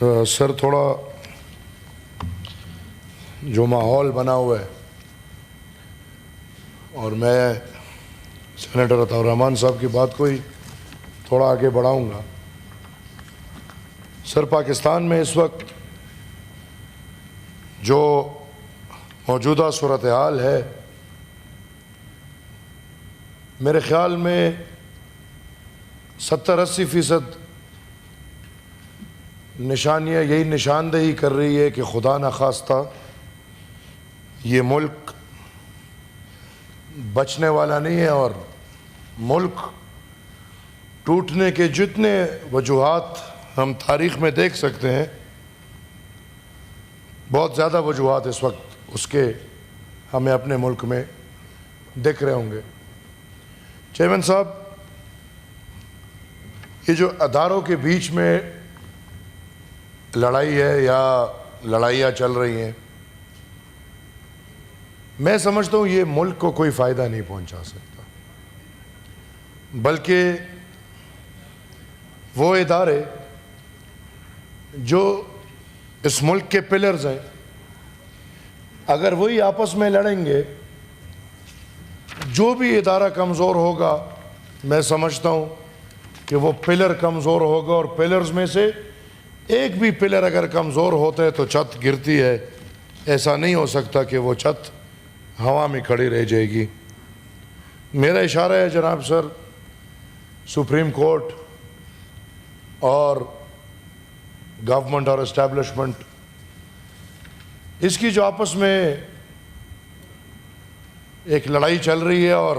سر تھوڑا جو ماحول بنا ہوا ہے اور میں سینیٹر عطاء الرحمان صاحب کی بات کو ہی تھوڑا آگے بڑھاؤں گا. سر پاکستان میں اس وقت جو موجودہ صورتحال ہے میرے خیال میں 70-80% نشانیاں یہی نشاندہی کر رہی ہے کہ خدا نخواستہ یہ ملک بچنے والا نہیں ہے اور ملک ٹوٹنے کے جتنے وجوہات ہم تاریخ میں دیکھ سکتے ہیں بہت زیادہ وجوہات اس وقت اس کے ہمیں اپنے ملک میں دکھ رہے ہوں گے. چیئرمین صاحب یہ جو اداروں کے بیچ میں لڑائی ہے یا لڑائیاں چل رہی ہیں میں سمجھتا ہوں یہ ملک کو کوئی فائدہ نہیں پہنچا سکتا بلکہ وہ ادارے جو اس ملک کے پلرز ہیں اگر وہی آپس میں لڑیں گے جو بھی ادارہ کمزور ہوگا میں سمجھتا ہوں کہ وہ پلر کمزور ہوگا اور پلرز میں سے ایک بھی پلر اگر کمزور ہوتا ہے تو چھت گرتی ہے. ایسا نہیں ہو سکتا کہ وہ چھت ہوا میں کھڑی رہ جائے گی. میرا اشارہ ہے جناب سر سپریم کورٹ اور گورنمنٹ اور اسٹیبلشمنٹ اس کی جو آپس میں ایک لڑائی چل رہی ہے اور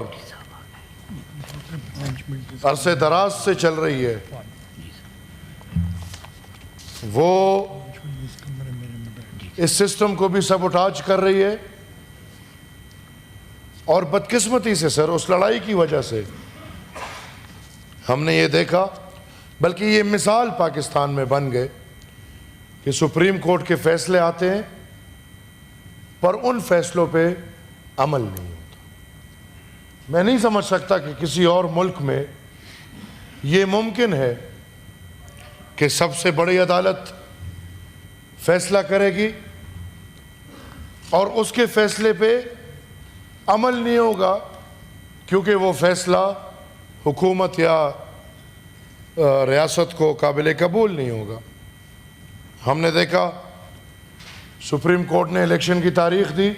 عرصے دراز سے چل رہی ہے وہ اس سسٹم کو بھی سبوٹاج کر رہی ہے اور بدقسمتی سے سر اس لڑائی کی وجہ سے ہم نے یہ دیکھا بلکہ یہ مثال پاکستان میں بن گئے کہ سپریم کورٹ کے فیصلے آتے ہیں پر ان فیصلوں پہ عمل نہیں ہوتا. میں نہیں سمجھ سکتا کہ کسی اور ملک میں یہ ممکن ہے کہ سب سے بڑی عدالت فیصلہ کرے گی اور اس کے فیصلے پہ عمل نہیں ہوگا کیونکہ وہ فیصلہ حکومت یا ریاست کو قابل قبول نہیں ہوگا. ہم نے دیکھا سپریم کورٹ نے الیکشن کی تاریخ دی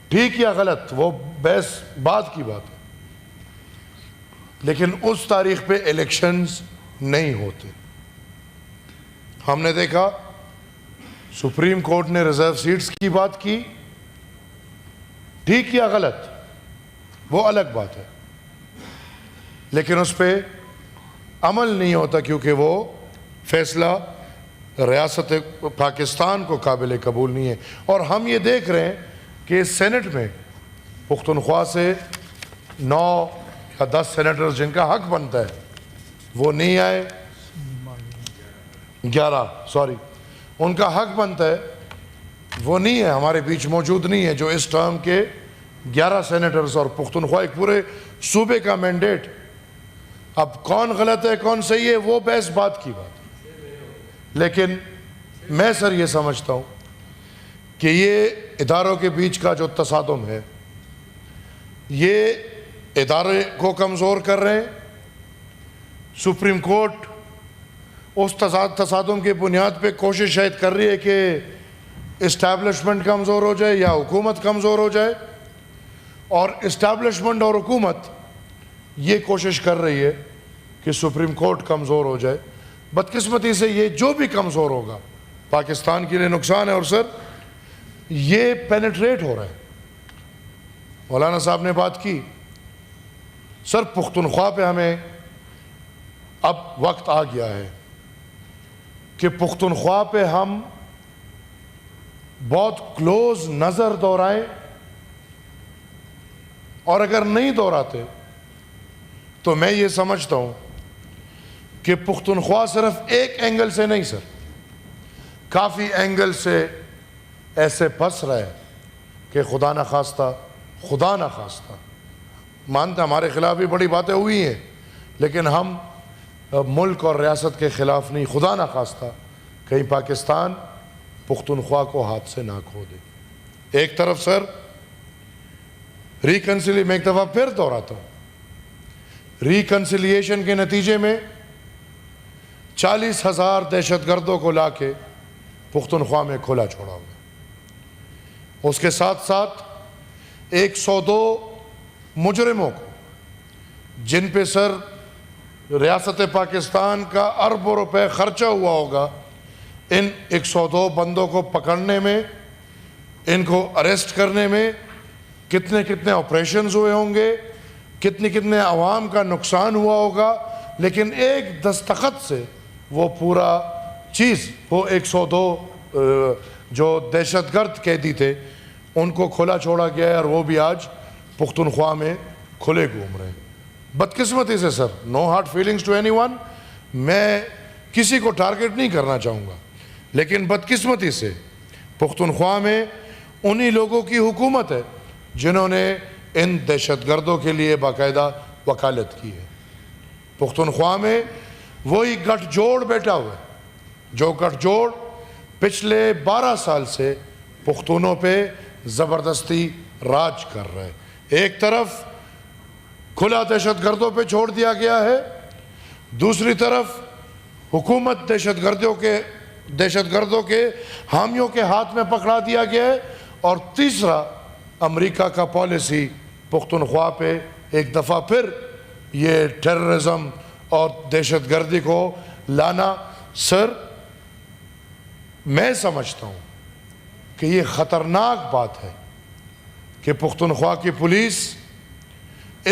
ٹھیک یا غلط وہ بحث بعد کی بات ہے لیکن اس تاریخ پہ الیکشنز نہیں ہوتے. ہم نے دیکھا سپریم کورٹ نے ریزرو سیٹس کی بات کی ٹھیک یا غلط وہ الگ بات ہے لیکن اس پہ عمل نہیں ہوتا کیونکہ وہ فیصلہ ریاست پاکستان کو قابل قبول نہیں ہے. اور ہم یہ دیکھ رہے ہیں کہ سینٹ میں پختونخوا سے 9 یا 10 سینیٹرز جن کا حق بنتا ہے وہ نہیں آئے 11 ان کا حق بنتا ہے وہ نہیں ہے ہمارے بیچ موجود نہیں ہے جو اس ٹرم کے 11 سینیٹرز اور پختونخوا ایک پورے صوبے کا مینڈیٹ. اب کون غلط ہے کون صحیح ہے وہ بحث بات کی بات لیکن میں سر یہ سمجھتا ہوں کہ یہ اداروں کے بیچ کا جو تصادم ہے یہ ادارے کو کمزور کر رہے ہیں. سپریم کورٹ اس تصادم کی بنیاد پہ کوشش شاید کر رہی ہے کہ اسٹیبلشمنٹ کمزور ہو جائے یا حکومت کمزور ہو جائے اور اسٹیبلشمنٹ اور حکومت یہ کوشش کر رہی ہے کہ سپریم کورٹ کمزور ہو جائے. بدقسمتی سے یہ جو بھی کمزور ہوگا پاکستان کے لیے نقصان ہے اور سر یہ پینیٹریٹ ہو رہا ہے. مولانا صاحب نے بات کی سر پختونخوا پہ ہمیں اب وقت آ گیا ہے کہ پختونخوا پہ ہم بہت کلوز نظر دورائیں اور اگر نہیں دوراتے تو میں یہ سمجھتا ہوں کہ پختونخوا صرف ایک اینگل سے نہیں سر کافی اینگل سے ایسے پھنس رہا ہے کہ خدا نخواستہ مانتے ہمارے خلاف بھی بڑی باتیں ہوئی ہیں لیکن ہم ملک اور ریاست کے خلاف نہیں. خدا نخواستہ کہیں پاکستان پختونخوا کو ہاتھ سے نہ کھو دے. ایک طرف سر میں ایک دفعہ پھر دہراتا ہوں, ریکنسیلیشن کے نتیجے میں 40,000 دہشت گردوں کو لا کے پختونخوا میں کھلا چھوڑا ہوا. اس کے ساتھ ساتھ 102 مجرموں کو, جن پہ سر ریاست پاکستان کا اربوں روپے خرچہ ہوا ہوگا, ان 102 بندوں کو پکڑنے میں, ان کو اریسٹ کرنے میں کتنے آپریشنز ہوئے ہوں گے, کتنے عوام کا نقصان ہوا ہوگا, لیکن ایک دستخط سے وہ پورا چیز, وہ 102 جو دہشت گرد قیدی تھے ان کو کھلا چھوڑا گیا ہے, اور وہ بھی آج پختونخوا میں کھلے گھوم رہے ہیں. بدقسمتی سے sir, no hard feelings to anyone, میں کسی کو ٹارگٹ نہیں کرنا چاہوں گا, لیکن بدقسمتی سے پختونخوا میں انہی لوگوں کی حکومت ہے جنہوں نے ان دہشت گردوں کے لیے باقاعدہ وکالت کی ہے. پختونخوا میں وہی گٹھ جوڑ بیٹھا ہوا ہے جو گٹھ جوڑ پچھلے 12 سال سے پختونوں پہ زبردستی راج کر رہا ہے. ایک طرف کھلا دہشت گردوں پہ چھوڑ دیا گیا ہے, دوسری طرف حکومت دہشت گردوں کے حامیوں کے ہاتھ میں پکڑا دیا گیا ہے, اور تیسرا امریکہ کا پالیسی پختونخوا پہ ایک دفعہ پھر یہ ٹیررزم اور دہشت گردی کو لانا. سر میں سمجھتا ہوں کہ یہ خطرناک بات ہے کہ پختونخوا کی پولیس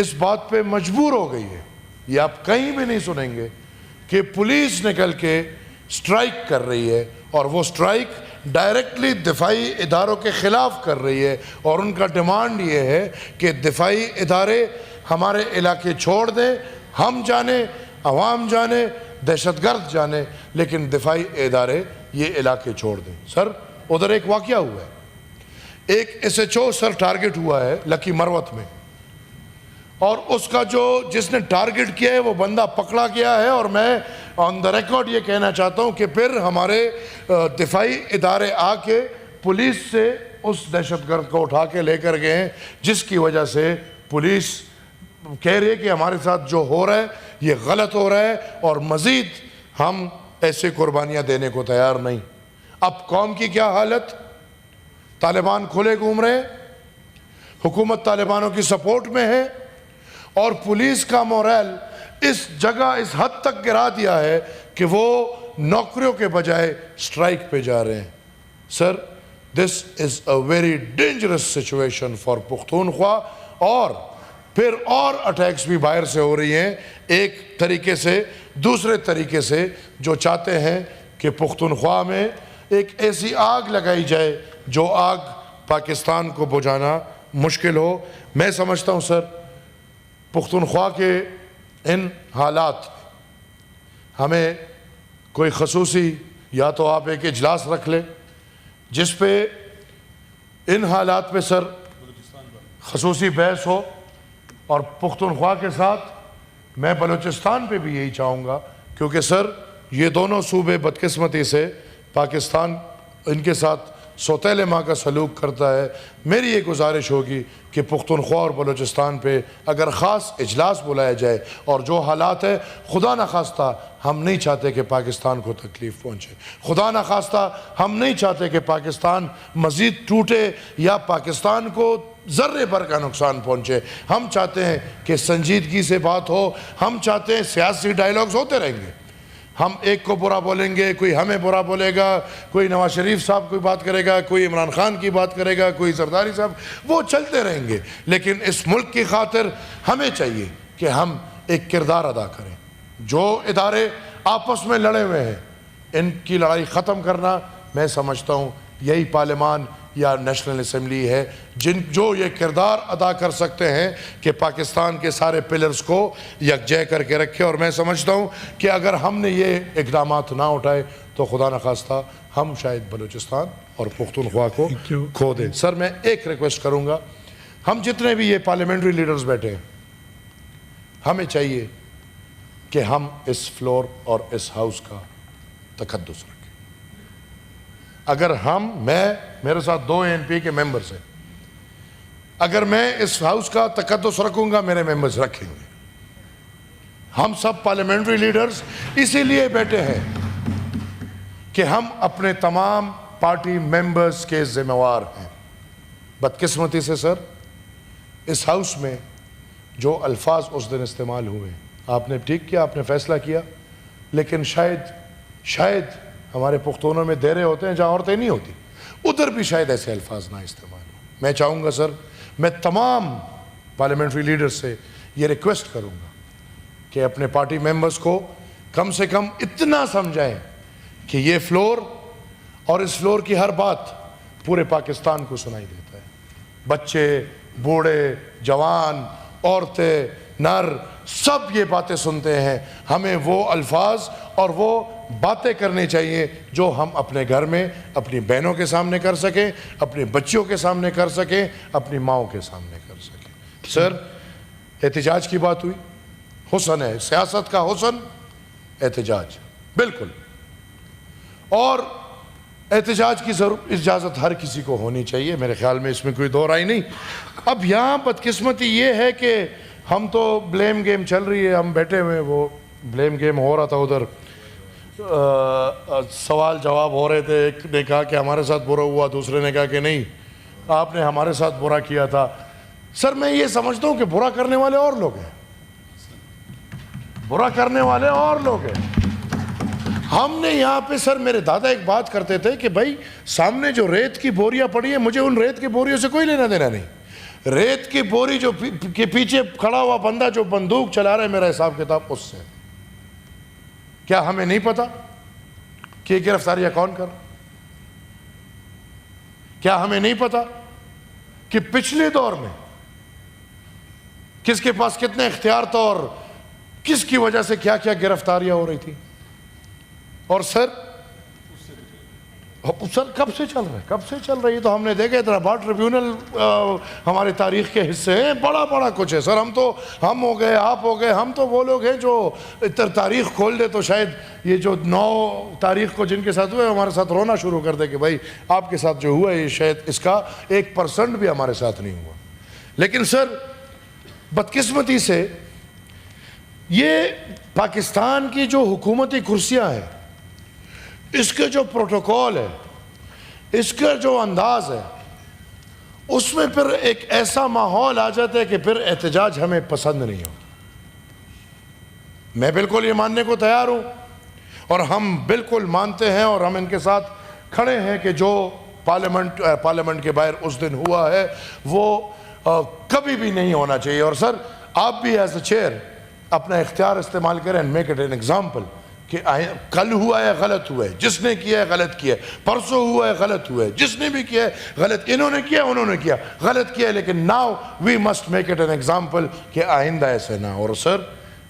اس بات پہ مجبور ہو گئی ہے. یہ آپ کہیں بھی نہیں سنیں گے کہ پولیس نکل کے سٹرائک کر رہی ہے, اور وہ سٹرائک ڈائریکٹلی دفاعی اداروں کے خلاف کر رہی ہے, اور ان کا ڈیمانڈ یہ ہے کہ دفاعی ادارے ہمارے علاقے چھوڑ دیں, ہم جانے, عوام جانے, دہشت گرد جانے, لیکن دفاعی ادارے یہ علاقے چھوڑ دیں. سر ادھر ایک واقعہ ہوا ہے, ایک SHO سر ٹارگٹ ہوا ہے لکی مروت میں, اور اس کا جس نے ٹارگٹ کیا ہے وہ بندہ پکڑا گیا ہے, اور میں آن دا ریکارڈ یہ کہنا چاہتا ہوں کہ پھر ہمارے دفاعی ادارے آ کے پولیس سے اس دہشت گرد کو اٹھا کے لے کر گئے ہیں, جس کی وجہ سے پولیس کہہ رہی ہے کہ ہمارے ساتھ جو ہو رہا ہے یہ غلط ہو رہا ہے, اور مزید ہم ایسے قربانیاں دینے کو تیار نہیں. اب قوم کی کیا حالت, طالبان کھلے گھوم رہے ہیں, حکومت طالبانوں کی سپورٹ میں ہے, اور پولیس کا مورل اس جگہ اس حد تک گرا دیا ہے کہ وہ نوکریوں کے بجائے سٹرائک پہ جا رہے ہیں. Sir this is a very dangerous situation for Pakhtunkhwa, اور پھر اور اٹیکس بھی باہر سے ہو رہی ہیں, ایک طریقے سے دوسرے طریقے سے, جو چاہتے ہیں کہ پختونخوا میں ایک ایسی آگ لگائی جائے جو آگ پاکستان کو بجھانا مشکل ہو. میں سمجھتا ہوں سر پختونخوا کے ان حالات ہمیں کوئی خصوصی, یا تو آپ ایک اجلاس رکھ لیں جس پہ ان حالات پہ سر خصوصی بحث ہو, اور پختونخوا کے ساتھ میں بلوچستان پہ بھی یہی چاہوں گا, کیونکہ سر یہ دونوں صوبے بدقسمتی سے پاکستان ان کے ساتھ سوتیلے ماں کا سلوک کرتا ہے. میری یہ گزارش ہوگی کہ پختونخوا اور بلوچستان پہ اگر خاص اجلاس بلایا جائے, اور جو حالات ہے خدا نخواستہ ہم نہیں چاہتے کہ پاکستان کو تکلیف پہنچے, خدا نخواستہ ہم نہیں چاہتے کہ پاکستان مزید ٹوٹے یا پاکستان کو ذرے بھر کا نقصان پہنچے. ہم چاہتے ہیں کہ سنجیدگی سے بات ہو, ہم چاہتے ہیں سیاسی ڈائیلاگز ہوتے رہیں گے, ہم ایک کو برا بولیں گے, کوئی ہمیں برا بولے گا, کوئی نواز شریف صاحب کوئی بات کرے گا, کوئی عمران خان کی بات کرے گا, کوئی زرداری صاحب, وہ چلتے رہیں گے. لیکن اس ملک کی خاطر ہمیں چاہیے کہ ہم ایک کردار ادا کریں. جو ادارے آپس میں لڑے ہوئے ہیں ان کی لڑائی ختم کرنا, میں سمجھتا ہوں یہی پارلیمان یا نیشنل اسمبلی ہے جو یہ کردار ادا کر سکتے ہیں کہ پاکستان کے سارے پلرز کو یکجا کر کے رکھے. اور میں سمجھتا ہوں کہ اگر ہم نے یہ اقدامات نہ اٹھائے تو خدا نخواستہ ہم شاید بلوچستان اور پختونخوا کو کھو دیں. سر میں ایک ریکویسٹ کروں گا, ہم جتنے بھی یہ پارلیمنٹری لیڈرز بیٹھے ہیں, ہمیں چاہیے کہ ہم اس فلور اور اس ہاؤس کا تقدس رکھیں. اگر میرے ساتھ 2 ANP کے ممبرز ہیں, اگر میں اس ہاؤس کا تقدس رکھوں گا, میرے ممبرز رکھیں گے. ہم سب پارلیمنٹری لیڈرز اسی لیے بیٹھے ہیں کہ ہم اپنے تمام پارٹی ممبرز کے ذمہ وار ہیں. بدقسمتی سے سر, اس ہاؤس میں جو الفاظ اس دن استعمال ہوئے, آپ نے ٹھیک کیا, آپ نے فیصلہ کیا, لیکن شاید ہمارے پختونوں میں دیرے ہوتے ہیں جہاں عورتیں نہیں ہوتی, ادھر بھی شاید ایسے الفاظ نہ استعمال ہوں. میں چاہوں گا سر, میں تمام پارلیمنٹری لیڈر سے یہ ریکویسٹ کروں گا کہ اپنے پارٹی ممبرز کو کم سے کم اتنا سمجھائیں کہ یہ فلور اور اس فلور کی ہر بات پورے پاکستان کو سنائی دیتا ہے. بچے, بوڑھے, جوان, عورتیں, نر, سب یہ باتیں سنتے ہیں. ہمیں وہ الفاظ اور وہ باتیں کرنی چاہیے جو ہم اپنے گھر میں اپنی بہنوں کے سامنے کر سکیں, اپنی بچیوں کے سامنے کر سکیں, اپنی ماؤں کے سامنے کر سکیں. سر, احتجاج کی بات ہوئی, حسن ہے, سیاست کا حسن احتجاج, بالکل. اور احتجاج کی اجازت ہر کسی کو ہونی چاہیے, میرے خیال میں اس میں کوئی دو رائے نہیں. اب یہاں بدقسمتی یہ ہے کہ ہم تو بلیم گیم چل رہی ہے, ہم بیٹھے ہوئے, وہ بلیم گیم ہو رہا تھا ادھر, سوال جواب ہو رہے تھے. ایک نے کہا کہ ہمارے ساتھ برا ہوا, دوسرے نے کہا کہ نہیں آپ نے ہمارے ساتھ برا کیا تھا. سر میں یہ سمجھتا ہوں کہ برا کرنے والے اور لوگ ہیں, برا کرنے والے اور لوگ ہیں. ہم نے یہاں پہ سر, میرے دادا ایک بات کرتے تھے کہ بھائی سامنے جو ریت کی بوریاں پڑی ہیں, مجھے ان ریت کی بوریوں سے کوئی لینا دینا نہیں. ریت کی بوری جو کے پیچھے کھڑا ہوا بندہ جو بندوق چلا رہا ہے, میرا حساب کتاب اس سے. کیا ہمیں نہیں پتا کہ یہ گرفتاریاں کون کر؟ کیا ہمیں نہیں پتا کہ پچھلے دور میں کس کے پاس کتنے اختیار تھا اور کس کی وجہ سے کیا کیا گرفتاریاں ہو رہی تھی؟ اور سر کب سے چل رہا ہے, کب سے چل رہی ہے؟ تو ہم نے دیکھا حیدرآباد ٹریبیونل ہمارے تاریخ کے حصے ہیں, بڑا کچھ ہے. سر ہم ہو گئے, آپ ہو گئے, ہم تو وہ لوگ ہیں جو تاریخ کھول دے تو شاید یہ جو 9 تاریخ کو جن کے ساتھ ہوئے ہمارے ساتھ رونا شروع کر دے کہ بھائی آپ کے ساتھ جو ہوا ہے یہ شاید اس کا 1% بھی ہمارے ساتھ نہیں ہوا. لیکن سر بدقسمتی سے یہ پاکستان کی جو حکومتی کرسیاں ہیں, اس کے جو پروٹوکول ہے, اس کا جو انداز ہے, اس میں پھر ایک ایسا ماحول آ جاتا ہے کہ پھر احتجاج ہمیں پسند نہیں ہو. میں بالکل یہ ماننے کو تیار ہوں اور ہم بالکل مانتے ہیں اور ہم ان کے ساتھ کھڑے ہیں کہ جو پارلیمنٹ کے باہر اس دن ہوا ہے وہ کبھی بھی نہیں ہونا چاہیے. اور سر آپ بھی ایز اے چیئر اپنا اختیار استعمال کریں and make it an example کہ کل ہوا ہے غلط ہوا ہے, جس نے کیا ہے غلط کیا ہے, پرسوں ہوا ہے غلط ہوا ہے, جس نے بھی کیا ہے غلط, انہوں نے کیا انہوں نے کیا غلط کیا ہے, لیکن now we must make it an example کہ آئندہ ایسے نہ. اور سر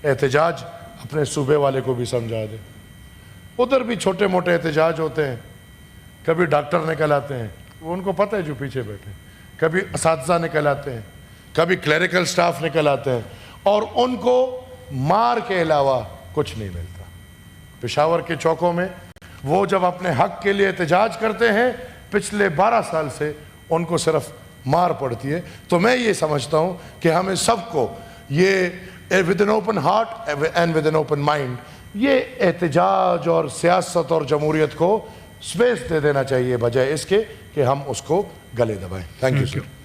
احتجاج اپنے صوبے والے کو بھی سمجھا دیں, ادھر بھی چھوٹے موٹے احتجاج ہوتے ہیں, کبھی ڈاکٹر نکل آتے ہیں, وہ ان کو پتہ ہے جو پیچھے بیٹھے, کبھی اساتذہ نکل آتے ہیں, کبھی کلیریکل سٹاف نکل آتے ہیں, اور ان کو مار کے علاوہ کچھ نہیں ملتا. پشاور کے چوکوں میں وہ جب اپنے حق کے لیے احتجاج کرتے ہیں, پچھلے 12 سال سے ان کو صرف مار پڑتی ہے. تو میں یہ سمجھتا ہوں کہ ہمیں سب کو یہ with an open heart and with an open mind یہ احتجاج اور سیاست اور جمہوریت کو سپیس دے دینا چاہیے, بجائے اس کے کہ ہم اس کو گلے دبائیں. Thank you sir.